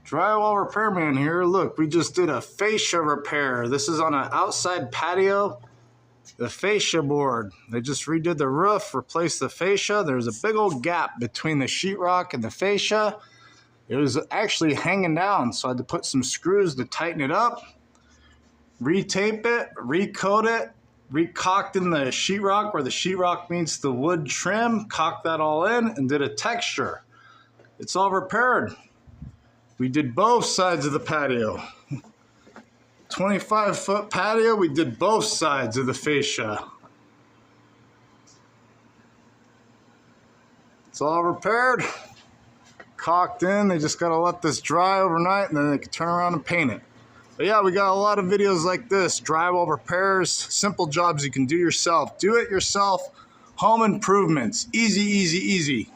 Drywall repairman here. Look, we just did a fascia repair. This is on an outside patio. The fascia board. They just redid the roof, replaced the fascia. There's a big old gap between the sheetrock and the fascia. It was actually hanging down, so I had to put some screws to tighten it up, retape it, recoat it, recocked in the sheetrock where the sheetrock meets the wood trim, cocked that all in, and did a texture. It's all repaired. We did both sides of the patio. 25-foot patio, we did both sides of the fascia. It's all repaired, caulked in. They just gotta let this dry overnight and then they can turn around and paint it. But yeah, we got a lot of videos like this, drywall repairs, simple jobs you can do yourself. Do it yourself, home improvements, easy, easy, easy.